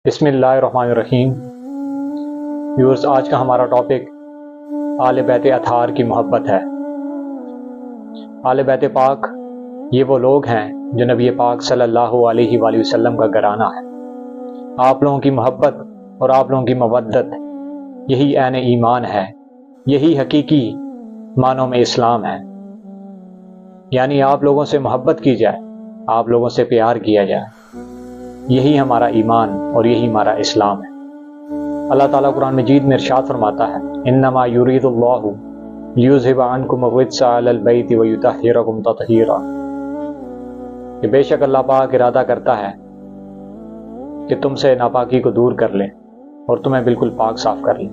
بسم اللہ الرحمن الرحیم۔ ویورز، آج کا ہمارا ٹاپک آل بیت اطہار کی محبت ہے۔ آل بیت پاک یہ وہ لوگ ہیں جو نبی پاک صلی اللہ علیہ وآلہ وسلم کا گھرانہ ہے۔ آپ لوگوں کی محبت اور آپ لوگوں کی مودت یہی عین ایمان ہے، یہی حقیقی معنوں میں اسلام ہے۔ یعنی آپ لوگوں سے محبت کی جائے، آپ لوگوں سے پیار کیا جائے، یہی ہمارا ایمان اور یہی ہمارا اسلام ہے۔ اللہ تعالیٰ قرآن مجید میں ارشاد فرماتا ہے، انما یرید اللہ لیذھب عنکم الرجس اہل البیت ویطہرکم تطہیرا، کہ بے شک اللہ پاک ارادہ کرتا ہے کہ تم سے ناپاکی کو دور کر لے اور تمہیں بالکل پاک صاف کر لے۔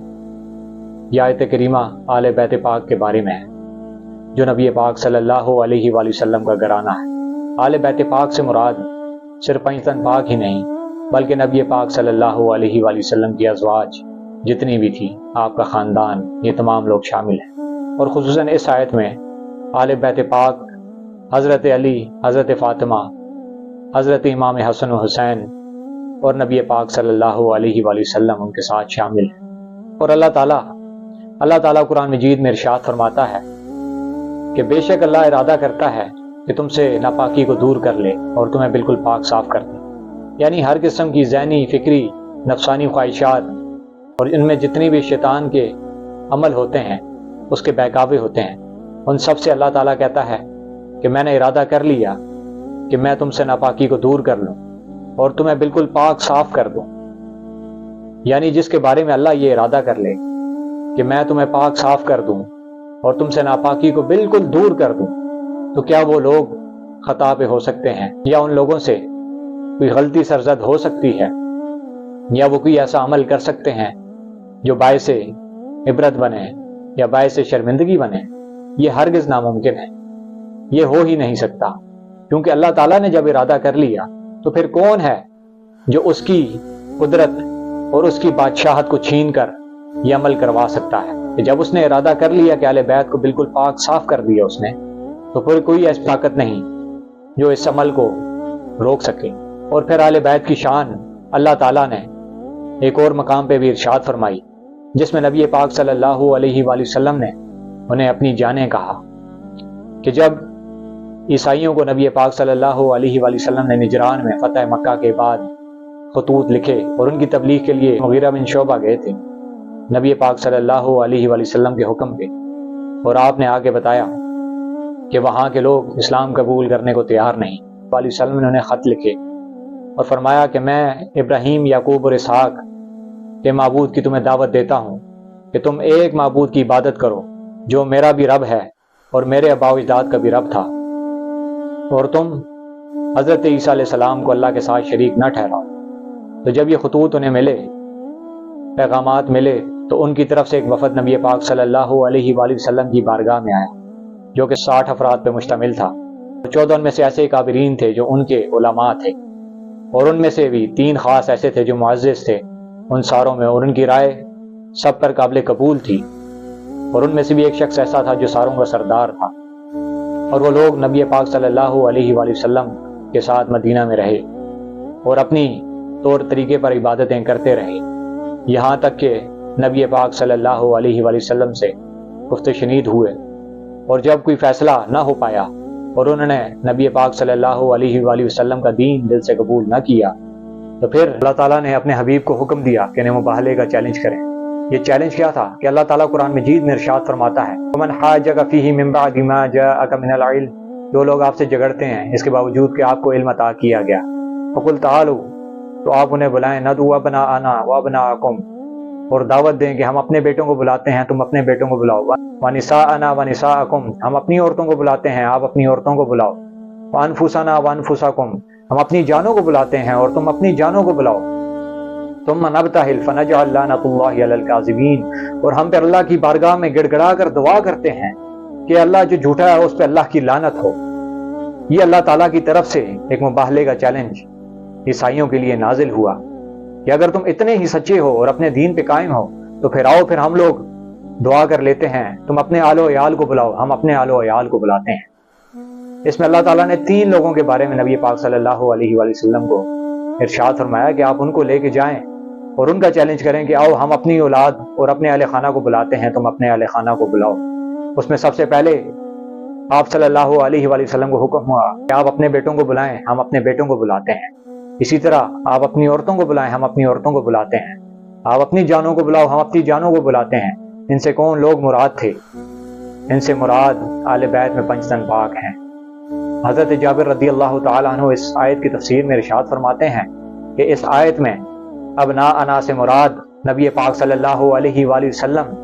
یہ آیت کریمہ آل بیت پاک کے بارے میں ہے، جو نبی پاک صلی اللہ علیہ وآلہ وسلم کا گھرانہ ہے۔ آل بیت پاک سے مراد صرف 5 تن پاک ہی نہیں، بلکہ نبی پاک صلی اللہ علیہ وآلہ وسلم کی ازواج جتنی بھی تھی، آپ کا خاندان، یہ تمام لوگ شامل ہیں۔ اور خصوصاً اس آیت میں آل بیت پاک حضرت علی، حضرت فاطمہ، حضرت امام حسن و حسین اور نبی پاک صلی اللہ علیہ وآلہ وسلم ان کے ساتھ شامل ہیں۔ اور اللہ تعالیٰ قرآن مجید میں ارشاد فرماتا ہے کہ بے شک اللہ ارادہ کرتا ہے کہ تم سے ناپاکی کو دور کر لے اور تمہیں بالکل پاک صاف کر دے۔ یعنی ہر قسم کی ذہنی، فکری، نفسانی خواہشات اور ان میں جتنی بھی شیطان کے عمل ہوتے ہیں، اس کے بہکاوے ہوتے ہیں، ان سب سے اللہ تعالیٰ کہتا ہے کہ میں نے ارادہ کر لیا کہ میں تم سے ناپاکی کو دور کر لوں اور تمہیں بالکل پاک صاف کر دوں۔ یعنی جس کے بارے میں اللہ یہ ارادہ کر لے کہ میں تمہیں پاک صاف کر دوں اور تم سے ناپاکی کو بالکل دور کر دوں، تو کیا وہ لوگ خطا پہ ہو سکتے ہیں، یا ان لوگوں سے کوئی غلطی سرزد ہو سکتی ہے، یا وہ کوئی ایسا عمل کر سکتے ہیں جو باعث عبرت بنے یا باعث شرمندگی بنے؟ یہ ہرگز ناممکن ہے، یہ ہو ہی نہیں سکتا، کیونکہ اللہ تعالیٰ نے جب ارادہ کر لیا تو پھر کون ہے جو اس کی قدرت اور اس کی بادشاہت کو چھین کر یہ عمل کروا سکتا ہے؟ کہ جب اس نے ارادہ کر لیا کہ اہل بیت کو بالکل پاک صاف کر دیا اس نے، تو پھر کوئی ایسی طاقت نہیں جو اس عمل کو روک سکے۔ اور پھر اہل بیت کی شان اللہ تعالیٰ نے ایک اور مقام پہ بھی ارشاد فرمائی، جس میں نبی پاک صلی اللہ علیہ وآلہ وسلم نے انہیں اپنی جانیں کہا کہ جب عیسائیوں کو نبی پاک صلی اللہ علیہ وآلہ وسلم نے نجران میں فتح مکہ کے بعد خطوط لکھے اور ان کی تبلیغ کے لیے مغیرہ بن شعبہ گئے تھے نبی پاک صلی اللہ علیہ وآلہ وسلم کے حکم پہ، اور آپ نے آگے بتایا کہ وہاں کے لوگ اسلام قبول کرنے کو تیار نہیں۔ علیہ وسلم نے انہیں خط لکھے اور فرمایا کہ میں ابراہیم، یعقوب اور اسحاق کے معبود کی تمہیں دعوت دیتا ہوں کہ تم ایک معبود کی عبادت کرو جو میرا بھی رب ہے اور میرے آباء و اجداد کا بھی رب تھا، اور تم حضرت عیسیٰ علیہ السلام کو اللہ کے ساتھ شریک نہ ٹھہراؤ۔ تو جب یہ خطوط انہیں ملے، پیغامات ملے، تو ان کی طرف سے ایک وفد نبی پاک صلی اللہ علیہ وآلہ وسلم کی بارگاہ میں آیا، جو کہ 60 افراد پہ مشتمل تھا۔ 14 میں سے ایسے کابرین تھے جو ان کے علماء تھے، اور ان میں سے بھی 3 خاص ایسے تھے جو معزز تھے ان ساروں میں، اور ان کی رائے سب پر قابل قبول تھی۔ اور ان میں سے بھی ایک شخص ایسا تھا جو ساروں کا سردار تھا، اور وہ لوگ نبی پاک صلی اللہ علیہ وآلہ وسلم کے ساتھ مدینہ میں رہے اور اپنی طور طریقے پر عبادتیں کرتے رہے، یہاں تک کہ نبی پاک صلی اللہ علیہ وآلہ وسلم سے گفت و شنید ہوئے۔ اور جب کوئی فیصلہ نہ ہو پایا اور انہوں نے نبی پاک صلی اللہ علیہ وآلہ وسلم کا دین دل سے قبول نہ کیا، تو پھر اللہ تعالیٰ نے اپنے حبیب کو حکم دیا کہ انہیں مباہلے کا چیلنج کریں۔ یہ چیلنج کیا تھا کہ اللہ تعالیٰ قرآن مجید میں ارشاد فرماتا ہے، وَمَنْ حَاجَّكَ فِيهِ مِنْ بَعْدِ مَا جَاءَكَ مِنَ الْعِلْمِ، جو لوگ آپ سے جھگڑتے ہیں اس کے باوجود کہ آپ کو علم عطا کیا گیا، فَقُلْ تَعَالُوا، تو آپ انہیں بلائیں، نَدْعُ أَبْنَاءَنَا وَأَبْنَاءَكُمْ، اور دعوت دیں کہ ہم اپنے بیٹوں کو بلاتے ہیں، تم اپنے بیٹوں کو بلاؤ، وَنِسَاءَنَا وَنِسَاءَكُمْ، ہم اپنی عورتوں کو بلاتے ہیں، آپ اپنی عورتوں کو بلاؤ، وَأَنفُسَنَا وَأَنفُسَكُمْ، ہم اپنی جانوں کو بلاتے ہیں اور تم اپنی جانوں کو بلاؤ، ثُمَّ نَبْتَهِلْ فَنَجْعَلْ لَعْنَةَ اللَّهِ عَلَى الْكَاذِبِينَ، اور ہم پہ اللہ کی بارگاہ میں گڑ گڑا کر دعا کرتے ہیں کہ اللہ جو جھوٹا ہے اس پہ اللہ کی لعنت ہو۔ یہ اللہ تعالیٰ کی طرف سے ایک مباہلے کا چیلنج عیسائیوں کے لیے نازل ہوا کہ اگر تم اتنے ہی سچے ہو اور اپنے دین پہ قائم ہو تو پھر آؤ، پھر ہم لوگ دعا کر لیتے ہیں، تم اپنے آل و عیال کو بلاؤ، ہم اپنے آل و عیال کو بلاتے ہیں۔ اس میں اللہ تعالیٰ نے 3 لوگوں کے بارے میں نبی پاک صلی اللہ علیہ وآلہ وسلم کو ارشاد فرمایا کہ آپ ان کو لے کے جائیں اور ان کا چیلنج کریں کہ آؤ ہم اپنی اولاد اور اپنے اہل خانہ کو بلاتے ہیں، تم اپنے اہل خانہ کو بلاؤ۔ اس میں سب سے پہلے آپ صلی اللہ علیہ وآلہ وسلم کو حکم ہوا کہ آپ اپنے بیٹوں کو بلائیں، ہم اپنے بیٹوں کو بلاتے ہیں۔ اسی طرح آپ اپنی عورتوں کو بلائیں، ہم اپنی عورتوں کو بلاتے ہیں۔ آپ اپنی جانوں کو بلاؤ، ہم اپنی جانوں کو بلاتے ہیں۔ ان سے کون لوگ مراد تھے؟ ان سے مراد آل بیت میں 5 تن پاک ہیں۔ حضرت جابر رضی اللہ تعالیٰ عنہ اس آیت کی تفسیر میں ارشاد فرماتے ہیں کہ اس آیت میں ابناءنا سے مراد نبی پاک صلی اللہ علیہ وآلہ وسلم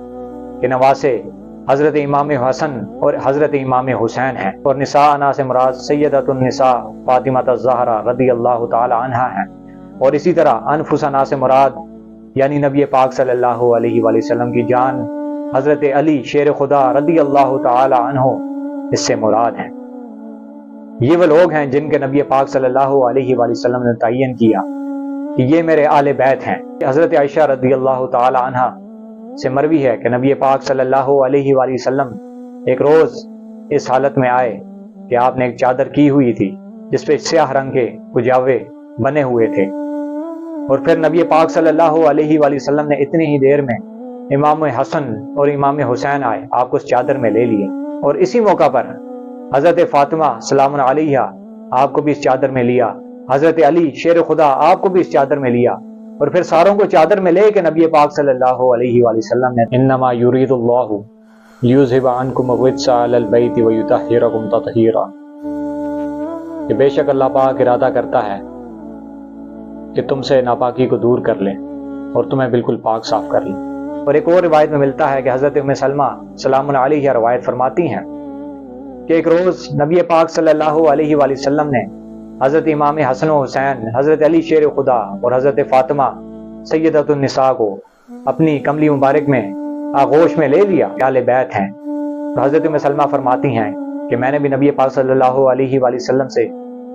کے نواسے حضرت امام حسن اور حضرت امام حسین ہیں، اور نساءنا سے مراد سیدۃ النساء فاطمہ الزہرا رضی اللہ تعالی عنہا ہیں، اور اسی طرح انفسنا سے مراد یعنی نبی پاک صلی اللہ علیہ وآلہ وسلم کی جان حضرت علی شیر خدا رضی اللہ تعالی عنہ اس سے مراد ہیں۔ یہ وہ لوگ ہیں جن کے نبی پاک صلی اللہ علیہ وآلہ وسلم نے تعین کیا کہ یہ میرے آل بیت ہیں۔ حضرت عائشہ رضی اللہ تعالی عنہا سے مروی ہے کہ نبی پاک صلی اللہ علیہ وآلہ وسلم ایک روز اس حالت میں آئے کہ آپ نے ایک چادر کی ہوئی تھی جس پہ سیاہ رنگ کے کجاوے بنے ہوئے تھے، اور پھر نبی پاک صلی اللہ علیہ وآلہ وسلم نے اتنی ہی دیر میں امام حسن اور امام حسین آئے، آپ کو اس چادر میں لے لیے، اور اسی موقع پر حضرت فاطمہ سلام علیہ آپ کو بھی اس چادر میں لیا، حضرت علی شیر خدا آپ کو بھی اس چادر میں لیا، اور پھر ساروں کو چادر میں لے کے نبی پاک صلی اللہ علیہ وآلہ وسلم نے انما یرید اللہ لیذھب عنکم الرجس اہل البیت ویطہرکم تطہیرا، کہ بے شک اللہ پاک ارادہ کرتا ہے کہ تم سے ناپاکی کو دور کر لیں اور تمہیں بالکل پاک صاف کر لیں۔ اور ایک اور روایت میں ملتا ہے کہ حضرت ام سلمہ سلام علیہ روایت فرماتی ہیں کہ ایک روز نبی پاک صلی اللہ علیہ وآلہ وسلم نے حضرت امام حسن و حسین، حضرت علی شیر خدا اور حضرت فاطمہ سیدۃ النساء کو اپنی کملی مبارک میں آغوش میں لے لیا، آل بیت ہیں۔ تو حضرت ام سلمہ فرماتی ہیں کہ میں نے بھی نبی پاک صلی اللہ علیہ وآلہ وسلم سے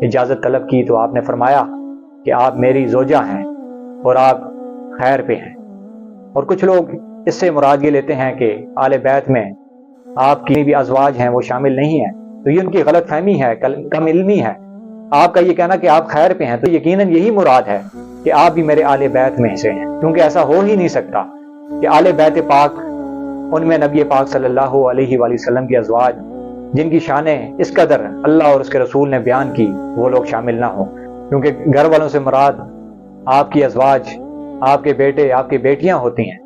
اجازت طلب کی تو آپ نے فرمایا کہ آپ میری زوجہ ہیں اور آپ خیر پہ ہیں۔ اور کچھ لوگ اس سے مراد یہ لیتے ہیں کہ آل بیت میں آپ کی بھی ازواج ہیں وہ شامل نہیں ہیں، تو یہ ان کی غلط فہمی ہے، کم علمی ہے۔ آپ کا یہ کہنا کہ آپ خیر پہ ہیں تو یقیناً یہی مراد ہے کہ آپ بھی میرے آل بیت میں سے ہیں، کیونکہ ایسا ہو ہی نہیں سکتا کہ آل بیت پاک ان میں نبی پاک صلی اللہ علیہ وآلہ وسلم کی ازواج جن کی شانیں اس قدر اللہ اور اس کے رسول نے بیان کی وہ لوگ شامل نہ ہوں، کیونکہ گھر والوں سے مراد آپ کی ازواج، آپ کے بیٹے، آپ کی بیٹیاں ہوتی ہیں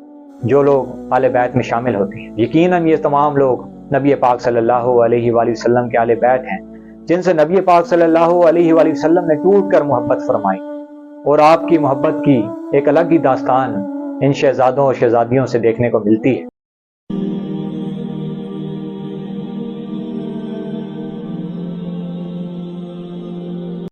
جو لوگ آل بیت میں شامل ہوتی ہیں۔ یقیناً یہ تمام لوگ نبی پاک صلی اللہ علیہ وآلہ وسلم کے آل بیت ہیں جن سے نبی پاک صلی اللہ علیہ وآلہ وسلم نے ٹوٹ کر محبت فرمائی، اور آپ کی محبت کی ایک الگ ہی داستان ان شہزادوں اور شہزادیوں سے دیکھنے کو ملتی ہے۔